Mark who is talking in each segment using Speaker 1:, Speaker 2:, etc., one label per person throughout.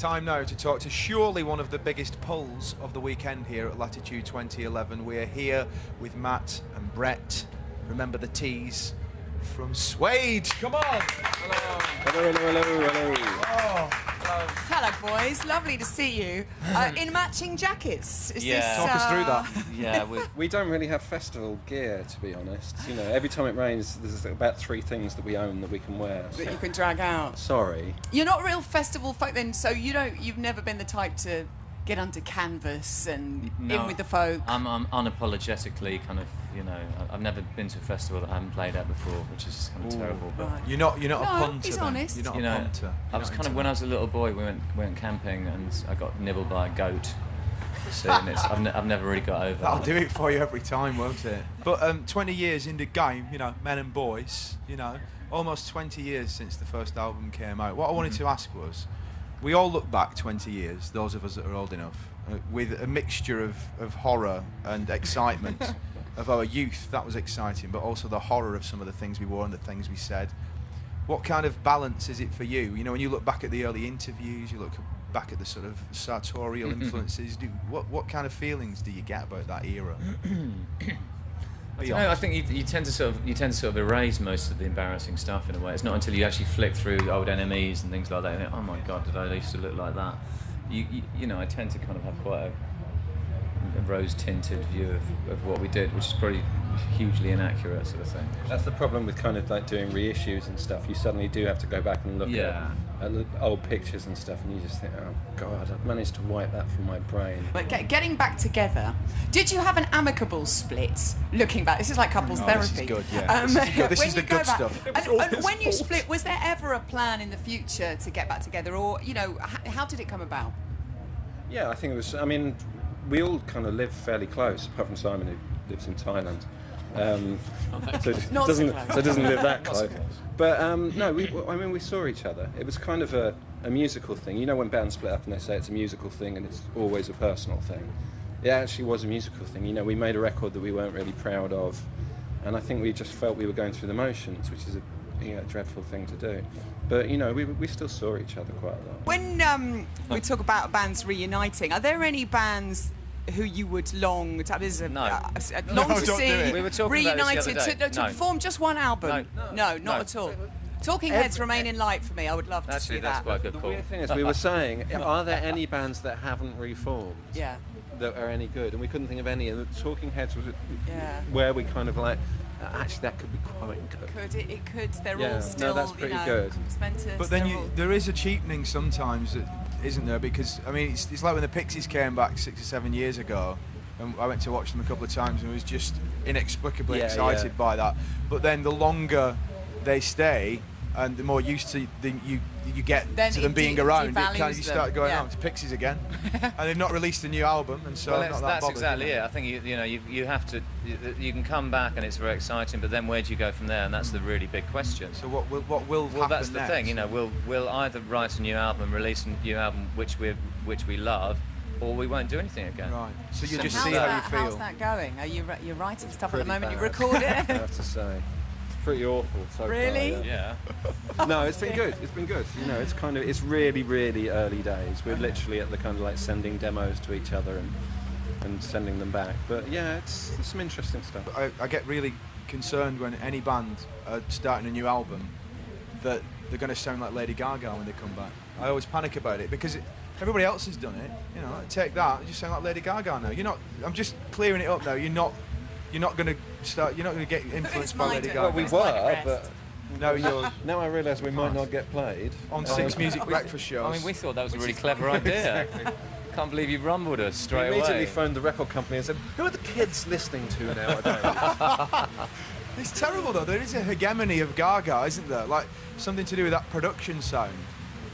Speaker 1: time now to talk to surely one of the biggest pulls of the weekend here at Latitude 2011. We're here with Matt and Brett. Remember the T's from Suede. Come on.
Speaker 2: Hello. Hello.
Speaker 1: Oh.
Speaker 3: Hello, boys. Lovely to see you. In matching jackets. Is
Speaker 1: Talk us through that.
Speaker 2: Yeah, we don't really have festival gear, to be honest. You know, every time it rains, there's about 3 things that we own that we can wear.
Speaker 3: That you can drag out.
Speaker 2: Sorry.
Speaker 3: You're not real festival folk then, so you've never been the type to get under canvas and in with the folk.
Speaker 4: I'm unapologetically kind of, you know, I've never been to a festival that I haven't played at before, which is kind of terrible. But
Speaker 3: Right.
Speaker 1: You're not a punter.
Speaker 3: He's
Speaker 1: then.
Speaker 3: honest.
Speaker 1: You're not
Speaker 4: you
Speaker 1: a
Speaker 4: know,
Speaker 1: punter.
Speaker 4: I was kind of, when I was a little boy, we went camping and I got nibbled by a goat. So, and I've never really got over
Speaker 1: That'll
Speaker 4: that.
Speaker 1: do it for you every time, won't it? But 20 years in the game, you know, men and boys, you know, almost 20 years since the first album came out. What I wanted to ask was, we all look back 20 years, those of us that are old enough, with a mixture of horror and excitement of our youth. That was exciting, but also the horror of some of the things we wore and the things we said. What kind of balance is it for you? You know, when you look back at the early interviews, you look back at the sort of sartorial influences, what kind of feelings do you get about that era?
Speaker 4: I think you tend to sort of erase most of the embarrassing stuff in a way. It's not until you actually flick through old enemies and things like that and think, oh my God, did I used to look like that? You know, I tend to kind of have quite a rose-tinted view of what we did, which is probably hugely inaccurate sort of thing.
Speaker 2: That's the problem with kind of like doing reissues and stuff. You suddenly do have to go back and look at the old pictures and stuff, and you just think, oh God, I've managed to wipe that from my brain.
Speaker 3: But getting back together, did you have an amicable split? Looking back, this is like couples therapy.
Speaker 1: This is good, yeah. This is the good stuff.
Speaker 3: And when you split, was there ever a plan in the future to get back together, or you know, how did it come about?
Speaker 2: Yeah, I think it was. I mean, we all kind of live fairly close, apart from Simon, who lives in Thailand. So it doesn't live that close. But no, we saw each other. It was kind of a musical thing. You know, when bands split up and they say it's a musical thing and it's always a personal thing. It actually was a musical thing. You know, we made a record that we weren't really proud of, and I think we just felt we were going through the motions, which is a dreadful thing to do. But you know, we still saw each other quite a lot.
Speaker 3: When we talk about bands reuniting, are there any bands who you would long to see
Speaker 4: We were talking about this the
Speaker 3: reunited
Speaker 4: other day.
Speaker 3: to perform just one album? No, not at all. Talking Heads remain in light for me. I would love to see that.
Speaker 4: That's quite a good
Speaker 2: The
Speaker 4: call.
Speaker 2: weird thing is, we were saying, are there any bands that haven't reformed?
Speaker 3: Yeah.
Speaker 2: That are any good? And we couldn't think of any. And the Talking Heads was where we kind of like, actually, that could be quite good.
Speaker 3: It could. They're all still,
Speaker 2: that's pretty good.
Speaker 3: But
Speaker 1: then there is a cheapening sometimes, isn't there? Because I mean, it's like when the Pixies came back 6 or 7 years ago, and I went to watch them a couple of times and was just inexplicably excited by that. But then the longer they stay, and the more used to you get to them being around, you start going, oh, it's Pixies again. And they've not released a new album, and so I'm not that
Speaker 4: that's
Speaker 1: bothered.
Speaker 4: exactly it. I think you have to. You can come back and it's very exciting, but then where do you go from there? And that's the really big question.
Speaker 1: So what will happen
Speaker 4: that's the
Speaker 1: next?
Speaker 4: thing. You know, we'll either write a new album, release a new album which we love, or we won't do anything again.
Speaker 1: Right. So you
Speaker 3: So
Speaker 1: just
Speaker 3: how's
Speaker 1: see how
Speaker 3: that,
Speaker 1: you feel.
Speaker 3: How's that going? Are you you're writing stuff at the
Speaker 2: Pretty
Speaker 3: moment? You
Speaker 2: bad,
Speaker 3: record
Speaker 2: I
Speaker 3: it?
Speaker 2: have to say. Pretty awful so
Speaker 3: Really?
Speaker 2: far.
Speaker 4: Yeah.
Speaker 2: No, it's been good. It's been good. You know, it's really, really early days. We're literally at the kind of like sending demos to each other and sending them back. But yeah, it's some interesting stuff.
Speaker 1: I get really concerned when any band are starting a new album that they're going to sound like Lady Gaga when they come back. I always panic about it because everybody else has done it. You know, take that, you just sound like Lady Gaga now. You're not. I'm just clearing it up now. You're not going to start. You're not going to get influenced by Lady Gaga.
Speaker 2: Well, we were, but now I realise we might not get played
Speaker 1: on 6 music breakfast shows.
Speaker 4: I mean, we thought that was a really clever idea. Can't believe you rumbled us straight away.
Speaker 2: Immediately phoned the record company and said, "Who are the kids listening to nowadays?"
Speaker 1: It's terrible though. There is a hegemony of Gaga, isn't there? Like something to do with that production sound,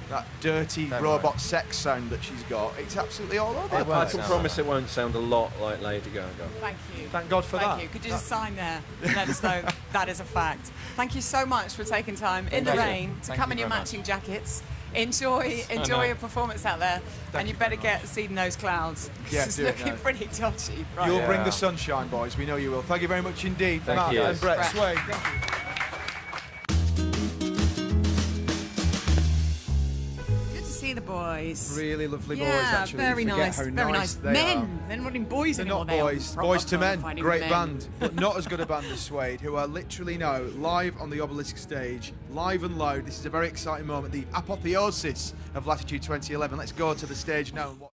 Speaker 1: that dirty robot sex sound that she's got. It's absolutely all over.
Speaker 2: I can promise it won't sound a lot like Lady Gaga.
Speaker 3: Thank you.
Speaker 1: Thank God for that.
Speaker 3: Thank you. Could you just sign there and let us know that is a fact. Thank you so much for taking time in the rain to come in your matching jackets. Enjoy your performance out there, and you better get seeing those clouds.
Speaker 1: Yeah,
Speaker 3: It's looking pretty dodgy. Right.
Speaker 1: You'll bring the sunshine, boys. We know you will. Thank you very much indeed.
Speaker 2: Thank you.
Speaker 1: And Brett Sway. Thank you.
Speaker 3: Good to see see the boys.
Speaker 1: Really lovely boys,
Speaker 3: Yeah,
Speaker 1: actually.
Speaker 3: very
Speaker 1: You forget
Speaker 3: nice.
Speaker 1: how
Speaker 3: Very nice.
Speaker 1: they
Speaker 3: Men.
Speaker 1: are.
Speaker 3: They're not even boys
Speaker 1: They're
Speaker 3: anymore.
Speaker 1: not
Speaker 3: They are
Speaker 1: boys.
Speaker 3: proper
Speaker 1: Boys to Men.
Speaker 3: fighting
Speaker 1: Great
Speaker 3: men.
Speaker 1: band, but not as good a band as Suede, who are literally now live on the Obelisk stage, live and loud. This is a very exciting moment, the apotheosis of Latitude 2011. Let's go to the stage now and watch.